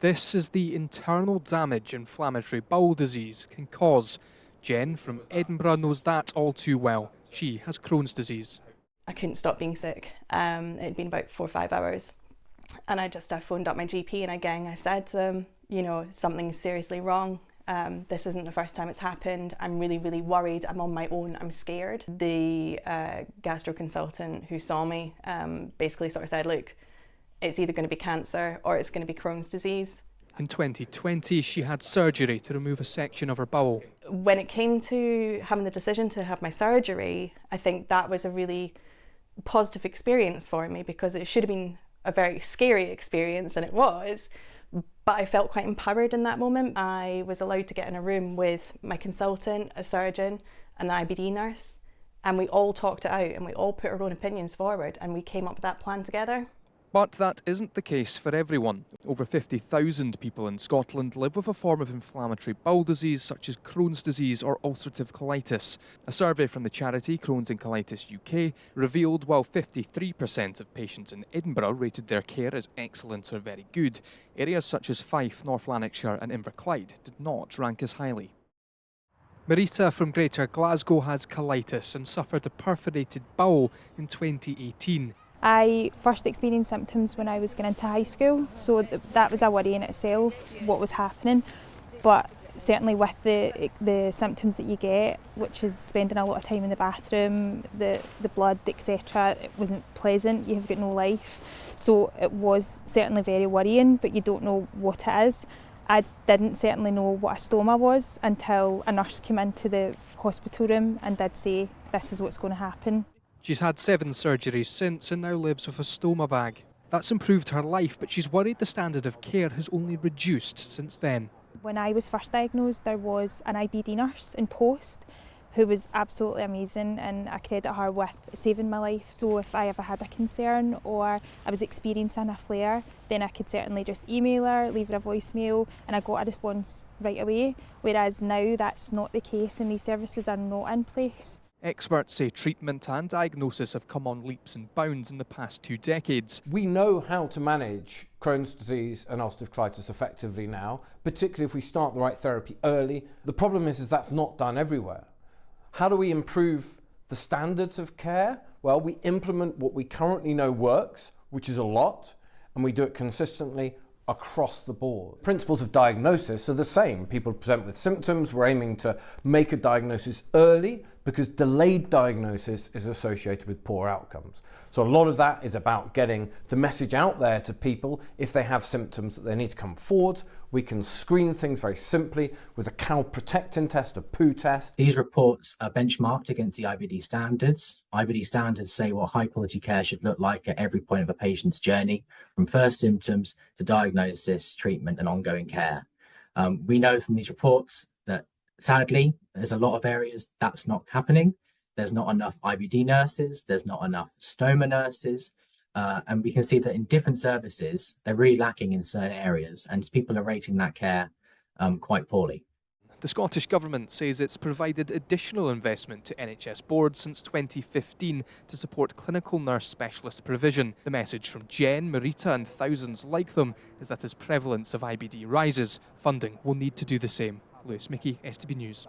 This is the internal damage inflammatory bowel disease can cause. Jen from Edinburgh knows that all too well. She has Crohn's disease. I couldn't stop being sick. It'd been about 4 or 5 hours. And I phoned up my GP and again I said to them, something's seriously wrong. This isn't the first time it's happened. I'm really, really worried. I'm on my own. I'm scared. The gastro consultant who saw me basically sort of said, look, it's either going to be cancer or it's going to be Crohn's disease. In 2020, she had surgery to remove a section of her bowel. When it came to having the decision to have my surgery, I think that was a really positive experience for me because it should have been a very scary experience, and it was, but I felt quite empowered in that moment. I was allowed to get in a room with my consultant, a surgeon, an IBD nurse, and we all talked it out and we all put our own opinions forward and we came up with that plan together. But that isn't the case for everyone. Over 50,000 people in Scotland live with a form of inflammatory bowel disease such as Crohn's disease or ulcerative colitis. A survey from the charity Crohn's and Colitis UK revealed while 53% of patients in Edinburgh rated their care as excellent or very good, areas such as Fife, North Lanarkshire and Inverclyde did not rank as highly. Mareta from Greater Glasgow has colitis and suffered a perforated bowel in 2018. I first experienced symptoms when I was going into high school, so that was a worry in itself, what was happening. But certainly with the symptoms that you get, which is spending a lot of time in the bathroom, the blood, etc., it wasn't pleasant, you have got no life. So it was certainly very worrying, but you don't know what it is. I didn't certainly know what a stoma was until a nurse came into the hospital room and did say, this is what's going to happen. She's had 7 surgeries since and now lives with a stoma bag. That's improved her life, but she's worried the standard of care has only reduced since then. When I was first diagnosed, there was an IBD nurse in post who was absolutely amazing, and I credit her with saving my life. So if I ever had a concern or I was experiencing a flare, then I could certainly just email her, leave her a voicemail, and I got a response right away. Whereas now that's not the case and these services are not in place. Experts say treatment and diagnosis have come on leaps and bounds in the past 2 decades. We know how to manage Crohn's disease and ulcerative colitis effectively now, particularly if we start the right therapy early. The problem is that's not done everywhere. How do we improve the standards of care? Well, we implement what we currently know works, which is a lot, and we do it consistently across the board. Principles of diagnosis are the same. People present with symptoms. We're aiming to make a diagnosis early because delayed diagnosis is associated with poor outcomes. So a lot of that is about getting the message out there to people. If they have symptoms that they need to come forward, we can screen things very simply with a calprotectin test, a poo test. These reports are benchmarked against the IBD standards. IBD standards say what high quality care should look like at every point of a patient's journey, from first symptoms to diagnosis, treatment and ongoing care. We know from these reports that sadly, there's a lot of areas that's not happening. There's not enough IBD nurses, there's not enough stoma nurses, and we can see that in different services, they're really lacking in certain areas, and people are rating that care quite poorly. The Scottish Government says it's provided additional investment to NHS boards since 2015 to support clinical nurse specialist provision. The message from Jen, Mareta and thousands like them is that as prevalence of IBD rises, funding will need to do the same. Lewis Mickey, STV News.